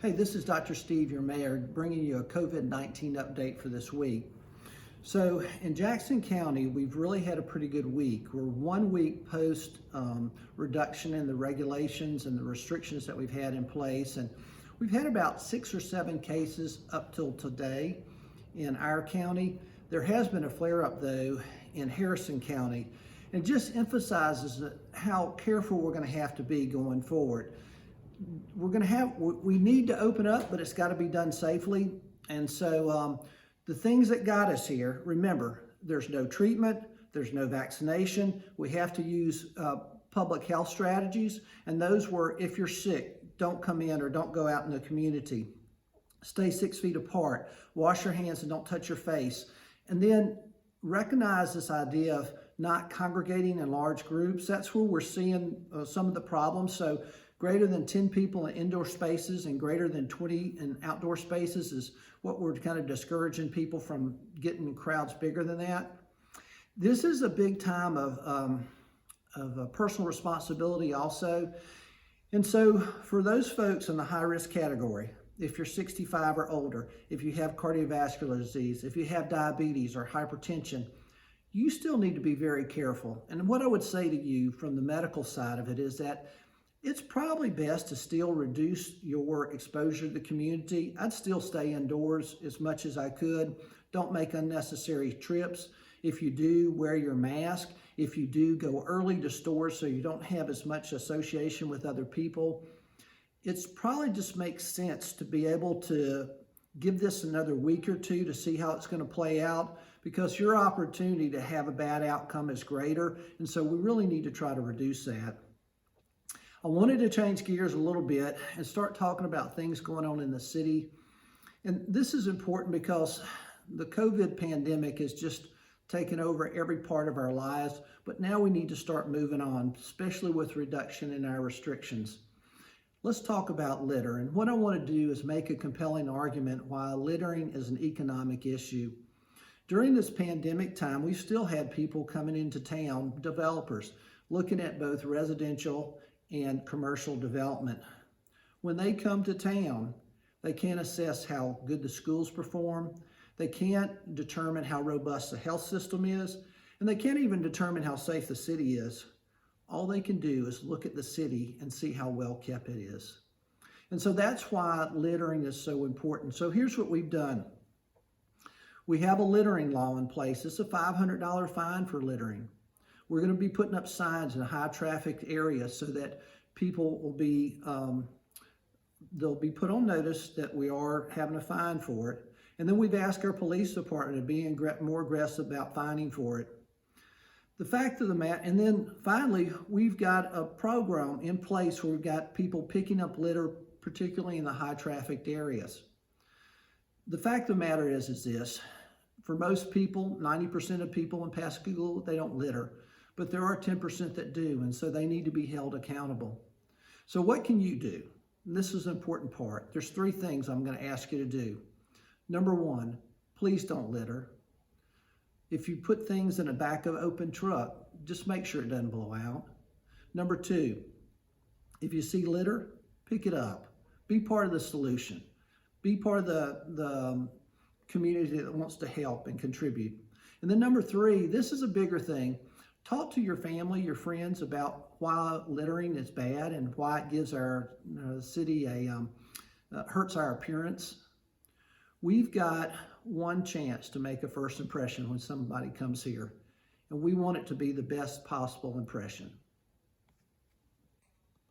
Hey, this is Dr. Steve, your mayor, bringing you a COVID-19 update for this week. So in Jackson County, we've really had a pretty good week. We're 1 week post reduction in the regulations and the restrictions that we've had in place. And we've had about 6 or 7 cases up till today in our county. There has been a flare up though in Harrison County. It just emphasizes how careful we're going to have to be going forward. We need to open up, but it's got to be done safely. And so the things that got us here, remember, there's no treatment, there's no vaccination. We have to use public health strategies. And those were, if you're sick, don't come in or don't go out in the community. Stay 6 feet apart, wash your hands and don't touch your face. And then recognize this idea of not congregating in large groups. That's where we're seeing some of the problems. So greater than 10 people in indoor spaces and greater than 20 in outdoor spaces is what we're kind of discouraging people from getting crowds bigger than that. This is a big time of personal responsibility also. And so for those folks in the high risk category, if you're 65 or older, if you have cardiovascular disease, if you have diabetes or hypertension, you still need to be very careful. And what I would say to you from the medical side of it is that it's probably best to still reduce your exposure to the community. I'd still stay indoors as much as I could. Don't make unnecessary trips. If you do, wear your mask. If you do, go early to stores so you don't have as much association with other people. It's probably just makes sense to be able to give this another week or two to see how it's going to play out, because your opportunity to have a bad outcome is greater. And so we really need to try to reduce that. I wanted to change gears a little bit and start talking about things going on in the city. And this is important because the COVID pandemic has just taken over every part of our lives, but now we need to start moving on, especially with reduction in our restrictions. Let's talk about litter. And what I want to do is make a compelling argument why littering is an economic issue. During this pandemic time, we've still had people coming into town, developers, looking at both residential and commercial development. When they come to town, they can't assess how good the schools perform. They can't determine how robust the health system is, and they can't even determine how safe the city is. All they can do is look at the city and see how well kept it is. And so that's why littering is so important. So here's what we've done. We have a littering law in place. It's a $500 fine for littering. We're going to be putting up signs in high traffic areas so that people will be, they'll be put on notice that we are having a fine for it. And then we've asked our police department to be more aggressive about fining for it. The fact of the matter, and then finally, we've got a program in place where we've got people picking up litter, particularly in the high trafficked areas. The fact of the matter is this, for most people, 90% of people in Pascagoula, they don't litter. But there are 10% that do, and so they need to be held accountable. So what can you do? And this is an important part. There's 3 things I'm going to ask you to do. Number 1, please don't litter. If you put things in the back of an open truck, just make sure it doesn't blow out. Number 2, if you see litter, pick it up. Be part of the solution. Be part of the community that wants to help and contribute. And then number 3, this is a bigger thing. Talk to your family, your friends about why littering is bad and why it gives our city hurts our appearance. We've got one chance to make a first impression when somebody comes here, and we want it to be the best possible impression.